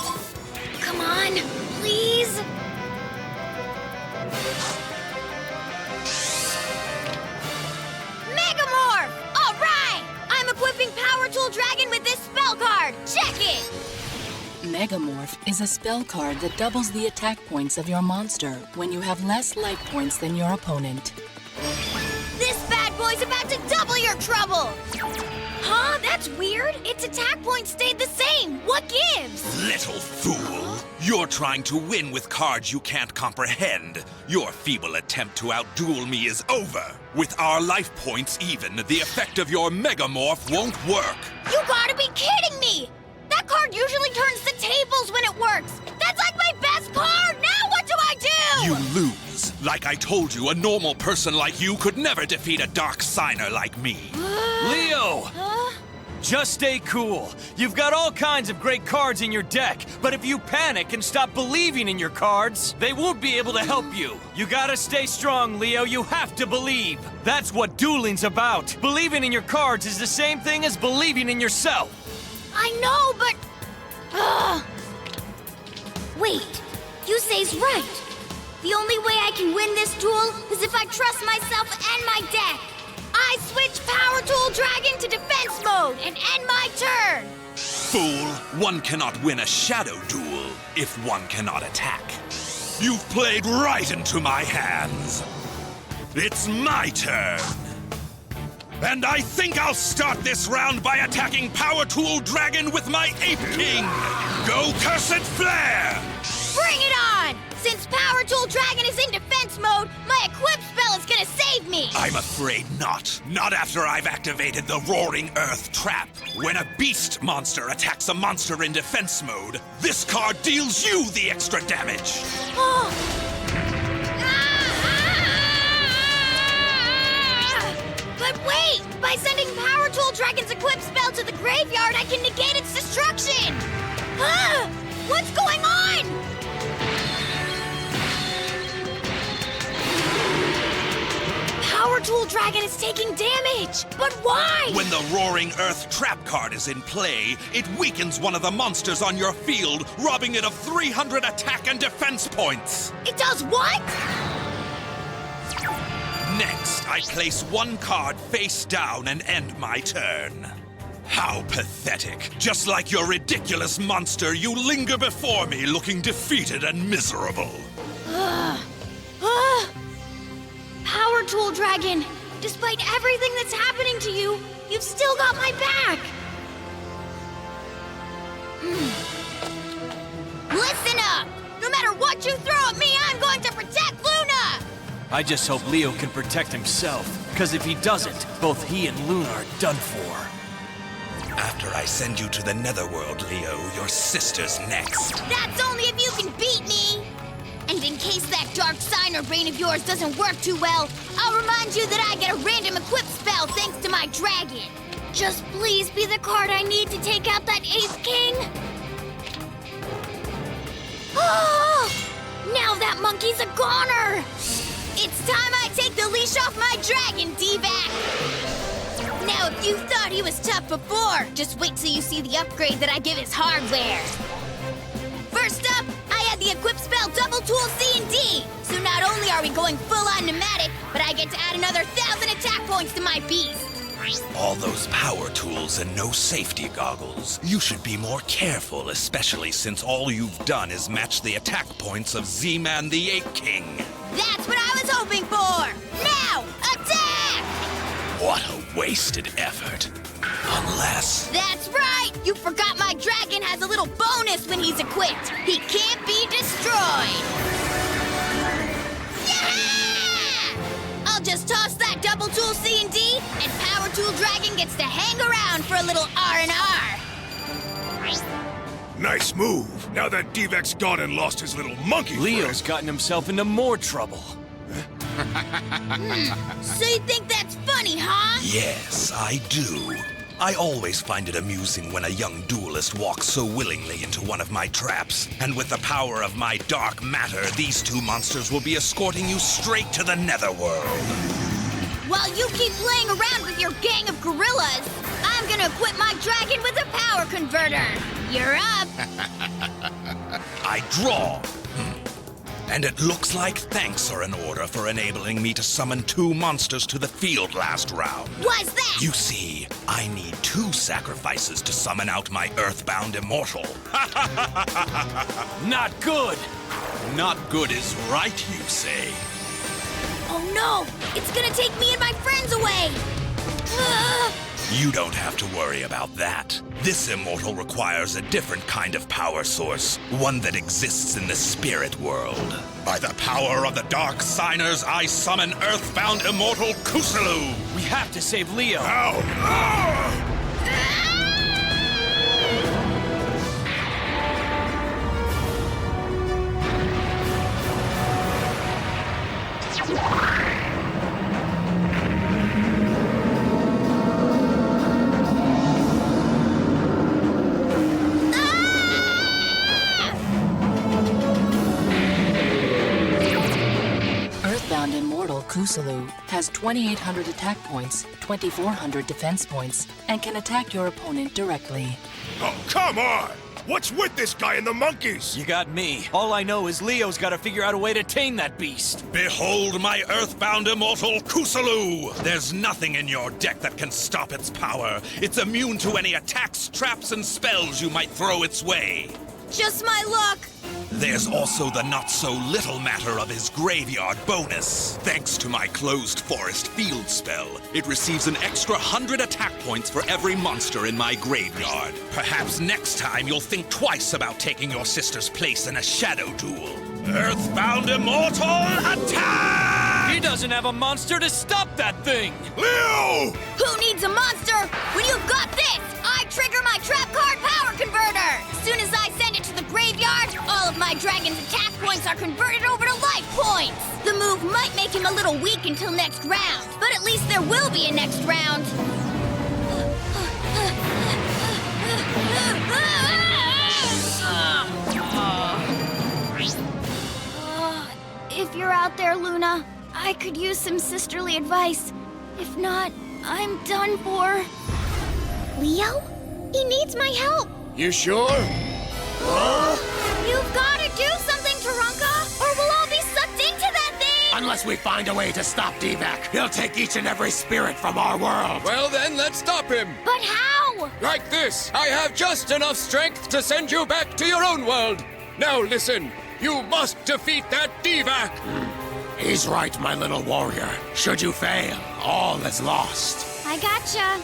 [SPEAKER 3] Come on, please? Megamorph! All right! I'm equipping Power Tool Dragon with this spell card! Check it!
[SPEAKER 4] Megamorph is a spell card that doubles the attack points of your monster when you have less life points than your opponent.
[SPEAKER 3] This bad boy's about to double your trouble! Huh? That
[SPEAKER 1] That's weird. Its attack points stayed the same. What gives?
[SPEAKER 13] Little fool! You're trying to win with cards you can't comprehend. Your feeble attempt to outduel me is over. With our life points even, the effect of your Megamorph won't work.
[SPEAKER 1] You gotta be kidding me! That card usually turns the tables when it works. That's like my best card! Now what do I do?
[SPEAKER 13] You lose. Like I told you, a normal person like you could never defeat a dark signer like me.
[SPEAKER 2] Leo! Just stay cool. You've got all kinds of great cards in your deck, but if you panic and stop believing in your cards, they won't be able to help you. You gotta stay strong, Leo. You have to believe. That's what dueling's about. Believing in your cards is the same thing as believing in yourself.
[SPEAKER 1] I know, but... Wait, Yusei's right. The only way I can win this duel is if I trust myself and my deck. I switch Power Tool Dragon to defense mode and end my turn.
[SPEAKER 13] Fool, one cannot win a shadow duel if one cannot attack. You've played right into my hands. It's my turn. And I think I'll start this round by attacking Power Tool Dragon with my Ape King! Go Cursed Flare!
[SPEAKER 1] Bring it on! Since Power Tool Dragon is in defense mode, my equip spell is gonna save me!
[SPEAKER 13] I'm afraid not. Not after I've activated the Roaring Earth Trap. When a beast monster attacks a monster in defense mode, this card deals you the extra damage!
[SPEAKER 1] But wait! By sending Power Tool Dragon's equip spell to the graveyard, I can negate its destruction! What's going on? Power Tool Dragon is taking damage! But why?
[SPEAKER 13] When the Roaring Earth Trap card is in play, it weakens one of the monsters on your field, robbing it of 300 attack and defense points!
[SPEAKER 1] It does what?
[SPEAKER 13] Next, I place one card face down and end my turn. How pathetic. Just like your ridiculous monster, you linger before me looking defeated and miserable.
[SPEAKER 1] Power Tool Dragon, despite everything that's happening to you, you've still got my back. Listen up! No matter what you throw at me, I'm going to protect Luna!
[SPEAKER 2] I just hope Leo can protect himself, because if he doesn't, both he and Luna are done for.
[SPEAKER 13] After I send you to the Netherworld, Leo, your sister's next.
[SPEAKER 1] That's only if you can beat me! And in case that dark sign or brain of yours doesn't work too well, I'll remind you that I get a random equip spell thanks to my dragon. Just please be the card I need to take out that Ape King. Oh! Now that monkey's a goner! It's time I take the leash off my dragon, Devack! Now, if you thought he was tough before, just wait till you see the upgrade that I give his hardware. First up, I add the equip spell Double Tool C and D. So not only are we going full-on pneumatic, but I get to add another 1,000 attack points to my beast.
[SPEAKER 13] All those power tools and no safety goggles. You should be more careful, especially since all you've done is match the attack points of Z-Man the Ape King.
[SPEAKER 1] That's what I was hoping for! Now, attack!
[SPEAKER 13] What a wasted effort. Unless...
[SPEAKER 1] That's right! You forgot my dragon has a little bonus when he's equipped. He can't be destroyed. Yeah! I'll just toss that Double Tool C and D, and Power Tool Dragon gets to hang around for a little R&R.
[SPEAKER 14] Nice move. Now that Devack's gone and lost his little monkey
[SPEAKER 2] Leo's gotten himself into more trouble.
[SPEAKER 1] So you think that's funny, huh?
[SPEAKER 13] Yes, I do. I always find it amusing when a young duelist walks so willingly into one of my traps. And with the power of my dark matter, these two monsters will be escorting you straight to the Netherworld.
[SPEAKER 1] While you keep playing around with your gang of gorillas, I'm gonna equip my dragon with a power converter. You're up.
[SPEAKER 13] I draw. And it looks like thanks are in order for enabling me to summon two monsters to the field last round.
[SPEAKER 1] Why's that?
[SPEAKER 13] You see, I need 2 sacrifices to summon out my Earthbound Immortal.
[SPEAKER 2] Not good!
[SPEAKER 13] Not good is right, Yusei.
[SPEAKER 1] Oh no! It's gonna take me and my friends away!
[SPEAKER 13] You don't have to worry about that. This immortal requires a different kind of power source, one that exists in the spirit world. By the power of the Dark Signers, I summon Earthbound Immortal Kusalu!
[SPEAKER 2] We have to save Leo.
[SPEAKER 14] Ow!
[SPEAKER 4] Earthbound Immortal Kusalu has 2,800 attack points, 2,400 defense points, and can attack your opponent directly.
[SPEAKER 14] Oh, come on! What's with this guy and the monkeys?
[SPEAKER 2] You got me. All I know is Leo's got to figure out a way to tame that beast.
[SPEAKER 13] Behold my Earthbound Immortal Kusalu! There's nothing in your deck that can stop its power. It's immune to any attacks, traps, and spells you might throw its way.
[SPEAKER 1] Just my luck.
[SPEAKER 13] There's also the not-so-little matter of his graveyard bonus. Thanks to my closed forest field spell, it receives an extra 100 attack points for every monster in my graveyard. Perhaps next time you'll think twice about taking your sister's place in a shadow duel. Earthbound Immortal Attack!
[SPEAKER 2] He doesn't have a monster to stop that thing!
[SPEAKER 14] Leo!
[SPEAKER 1] Who needs a monster when you've got this? I trigger my trap card power converter. As soon as I send it to the graveyard, all of my dragon's attack points are converted over to life points. The move might make him a little weak until next round, but at least there will be a next round. If you're out there, Luna, I could use some sisterly advice. If not, I'm done for. Leo? He needs my help.
[SPEAKER 14] You sure?
[SPEAKER 1] You've got to do something, Taranka, or we'll all be sucked into that thing!
[SPEAKER 6] Unless we find a way to stop Devack, he'll take each and every spirit from our world.
[SPEAKER 10] Well then, let's stop him.
[SPEAKER 1] But how?
[SPEAKER 10] Like this. I have just enough strength to send you back to your own world. Now listen, you must defeat that Devack.
[SPEAKER 6] He's right, my little warrior. Should you fail, all is lost.
[SPEAKER 1] I gotcha.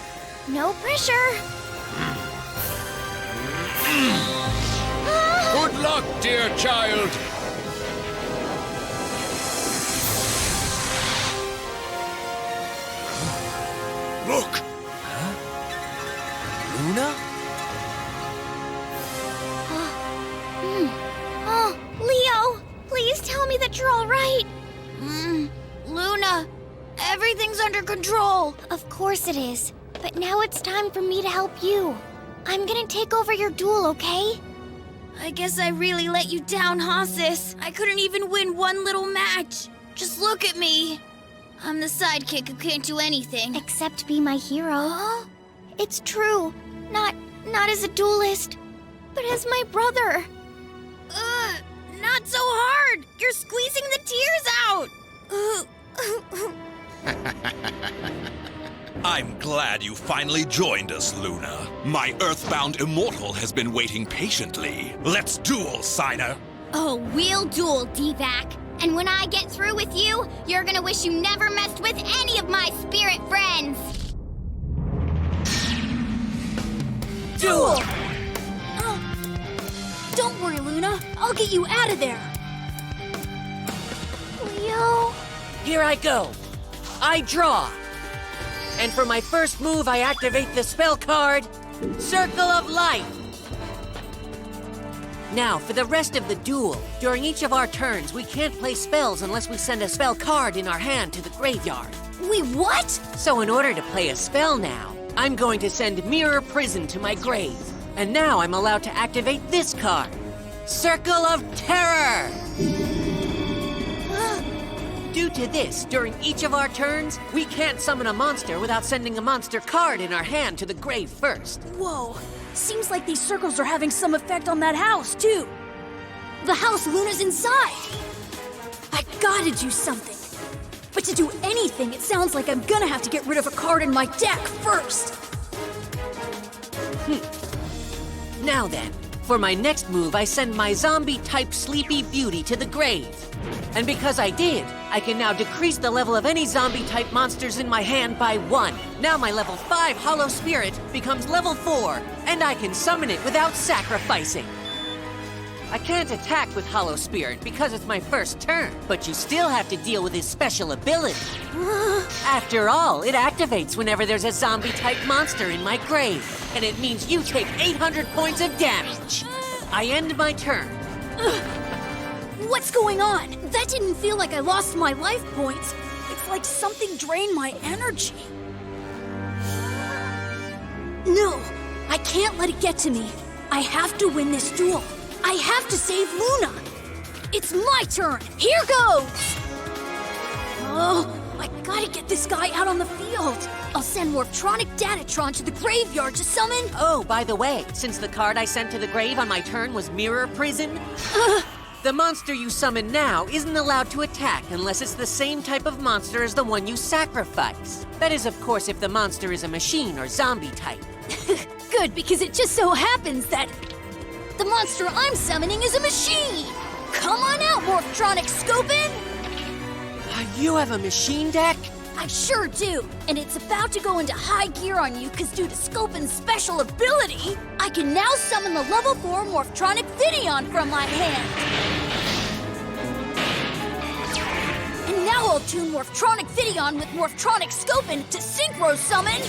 [SPEAKER 1] No pressure.
[SPEAKER 10] Good luck, dear child.
[SPEAKER 14] Look!
[SPEAKER 2] Luna?
[SPEAKER 1] Oh, Leo, please tell me that you're all right. Luna, everything's under control. Of course it is. But now it's time for me to help you. I'm gonna take over your duel, okay? I guess I really let you down, huh, sis? I couldn't even win one little match. Just look at me. I'm the sidekick who can't do anything. Except be my hero. Huh? It's true. Not as a duelist, but as my brother. Not so hard. You're squeezing the tears out.
[SPEAKER 13] I'm glad you finally joined us, Luna. My Earthbound Immortal has been waiting patiently. Let's duel, Signer.
[SPEAKER 1] Oh, we'll duel, Devack. And when I get through with you, you're gonna wish you never messed with any of my spirit friends.
[SPEAKER 15] Duel! Don't worry, Luna. I'll get you out of there.
[SPEAKER 1] Leo?
[SPEAKER 16] Here I go. I draw. And for my first move, I activate the spell card, Circle of Light. Now, for the rest of the duel, during each of our turns, we can't play spells unless we send a spell card in our hand to the graveyard.
[SPEAKER 15] Wait, what?
[SPEAKER 16] So in order to play a spell now, I'm going to send Mirror Prison to my grave. And now I'm allowed to activate this card, Circle of Terror. Due to this, during each of our turns, we can't summon a monster without sending a monster card in our hand to the grave first.
[SPEAKER 15] Whoa. Seems like these circles are having some effect on that house, too. The house Luna's inside. I gotta do something. But to do anything, it sounds like I'm gonna have to get rid of a card in my deck first.
[SPEAKER 16] Now then, for my next move, I send my zombie-type Sleepy Beauty to the grave. And because I did, I can now decrease the level of any zombie-type monsters in my hand by 1. Now my level 5 Hollow Spirit becomes level 4, and I can summon it without sacrificing. I can't attack with Hollow Spirit because it's my first turn, but you still have to deal with his special ability. After all, it activates whenever there's a zombie-type monster in my grave, and it means you take 800 points of damage. I end my turn.
[SPEAKER 15] What's going on? That didn't feel like I lost my life points. It's like something drained my energy. No, I can't let it get to me. I have to win this duel. I have to save Luna. It's my turn. Here goes. Oh, I gotta get this guy out on the field. I'll send Morphtronic Datatron to the graveyard to summon...
[SPEAKER 16] Oh, by the way, since the card I sent to the grave on my turn was Mirror Prison, the monster you summon now isn't allowed to attack unless it's the same type of monster as the one you sacrifice. That is, of course, if the monster is a machine or zombie type.
[SPEAKER 15] Good, because it just so happens that the monster I'm summoning is a machine. Come on out, Morphtronic Scopin!
[SPEAKER 16] You have a machine deck?
[SPEAKER 15] I sure do, and it's about to go into high gear on you because due to Scopin's special ability, I can now summon the level 4 Morphtronic Videon from my hand. And now I'll tune Morphtronic Videon with Morphtronic Scopin to synchro summon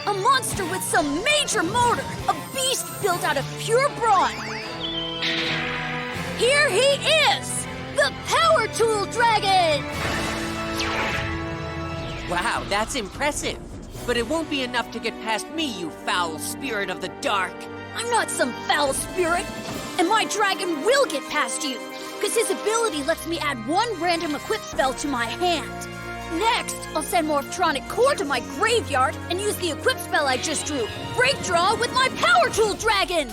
[SPEAKER 15] a monster with some major motor, a beast built out of pure brawn. Here he is, the Power Tool Dragon!
[SPEAKER 16] Wow, that's impressive. But it won't be enough to get past me, you foul spirit of the dark.
[SPEAKER 15] I'm not some foul spirit, and my dragon will get past you, because his ability lets me add 1 random equip spell to my hand. Next, I'll send Morphtronic Core to my graveyard and use the equip spell I just drew, Break Draw, with my Power Tool Dragon!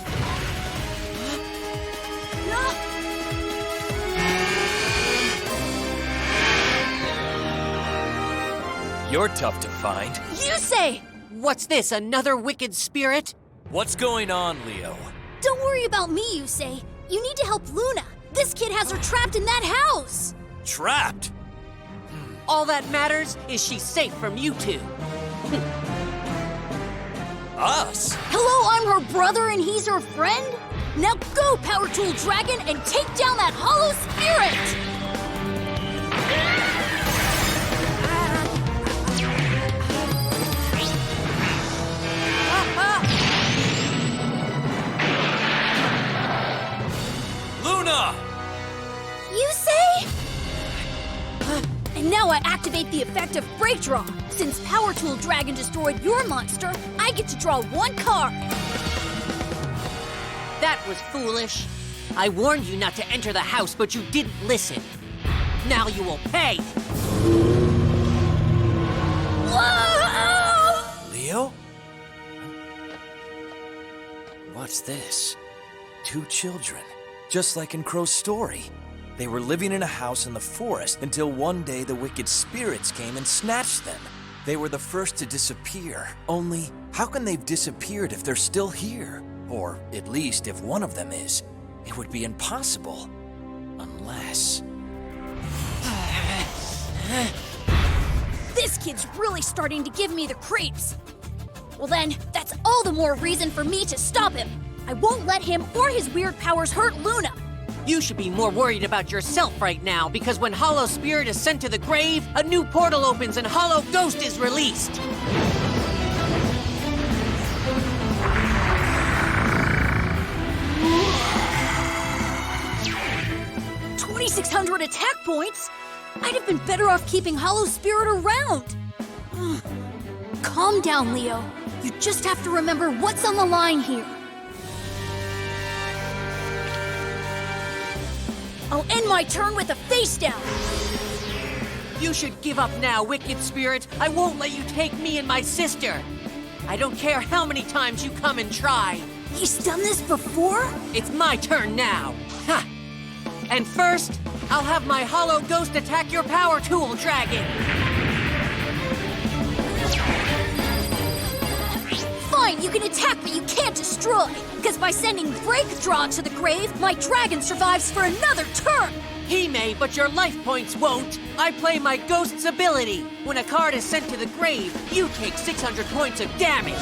[SPEAKER 2] You're tough to find.
[SPEAKER 15] Yusei!
[SPEAKER 16] What's this, another wicked spirit?
[SPEAKER 2] What's going on, Leo?
[SPEAKER 15] Don't worry about me, Yusei. You need to help Luna. This kid has her trapped in that house.
[SPEAKER 2] Trapped?
[SPEAKER 16] All that matters is she's safe from you two.
[SPEAKER 2] Us?
[SPEAKER 15] Hello, I'm her brother and he's her friend? Now go, Power Tool Dragon, and take down that hollow spirit!
[SPEAKER 2] Luna!
[SPEAKER 15] Yusei? And now I activate the effect of Break Draw. Since Power Tool Dragon destroyed your monster, I get to draw 1 card.
[SPEAKER 16] That was foolish. I warned you not to enter the house, but you didn't listen. Now you will pay.
[SPEAKER 15] Whoa!
[SPEAKER 2] Leo? What's this? 2 children. Just like in Crow's story. They were living in a house in the forest until one day the wicked spirits came and snatched them. They were the first to disappear. Only, how can they've disappeared if they're still here? Or, at least, if one of them is. It would be impossible. Unless...
[SPEAKER 15] This kid's really starting to give me the creeps. Well then, that's all the more reason for me to stop him. I won't let him or his weird powers hurt Luna.
[SPEAKER 16] You should be more worried about yourself right now, because when Hollow Spirit is sent to the grave, a new portal opens and Hollow Ghost is released.
[SPEAKER 15] 2,600 attack points? I'd have been better off keeping Hollow Spirit around. Calm down, Leo. You just have to remember what's on the line here. I'll end my turn with a face down.
[SPEAKER 16] You should give up now, wicked spirit. I won't let you take me and my sister. I don't care how many times you come and try.
[SPEAKER 15] He's done this before?
[SPEAKER 16] It's my turn now. Ha! And first, I'll have my Hollow Ghost attack your Power Tool Dragon.
[SPEAKER 15] Fine, you can attack, but you can't destroy. Because by sending Break Draw to the grave, my dragon survives for another turn.
[SPEAKER 16] He may, but your life points won't. I play my Ghost's ability. When a card is sent to the grave, you take 600 points of damage.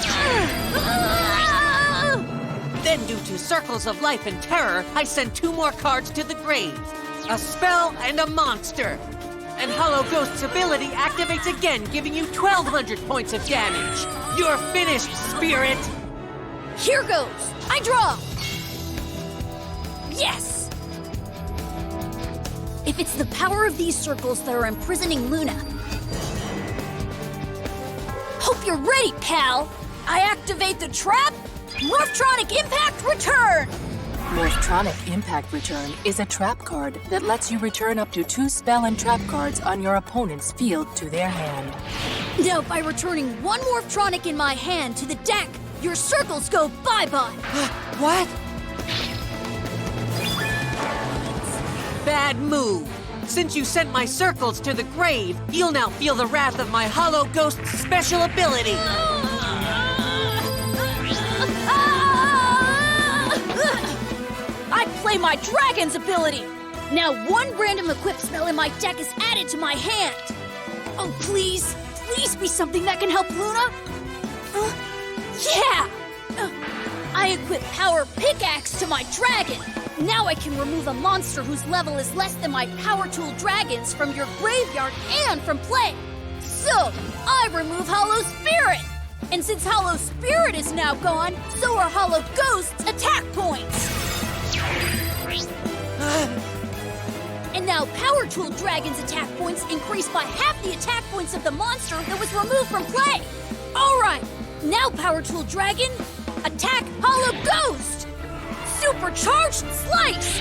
[SPEAKER 16] Then, due to circles of life and terror, I send 2 more cards to the grave. A spell and a monster. And Hollow Ghost's ability activates again, giving you 1,200 points of damage. You're finished, Spirit!
[SPEAKER 15] Here goes! I draw! Yes! If it's the power of these circles that are imprisoning Luna. Hope you're ready, pal! I activate the trap! Morphtronic Impact Return!
[SPEAKER 4] Morphtronic Impact Return is a trap card that lets you return up to 2 spell and trap cards on your opponent's field to their hand.
[SPEAKER 15] Now, by returning 1 Morphtronic in my hand to the deck, your circles go bye-bye.
[SPEAKER 16] What? Bad move. Since you sent my circles to the grave, you'll now feel the wrath of my Hollow Ghost's special ability.
[SPEAKER 15] I play my Dragon's ability! Now 1 random equip spell in my deck is added to my hand! Oh, please! Please be something that can help Luna! Yeah! I equip Power Pickaxe to my dragon! Now I can remove a monster whose level is less than my Power Tool dragons from your graveyard and from play! So, I remove Hollow Spirit! And since Hollow Spirit is now gone, so are Hollow Ghost's attack points! And now Power Tool Dragon's attack points increase by half the attack points of the monster that was removed from play! Alright, now Power Tool Dragon, attack Hollow Ghost! Supercharged Slice!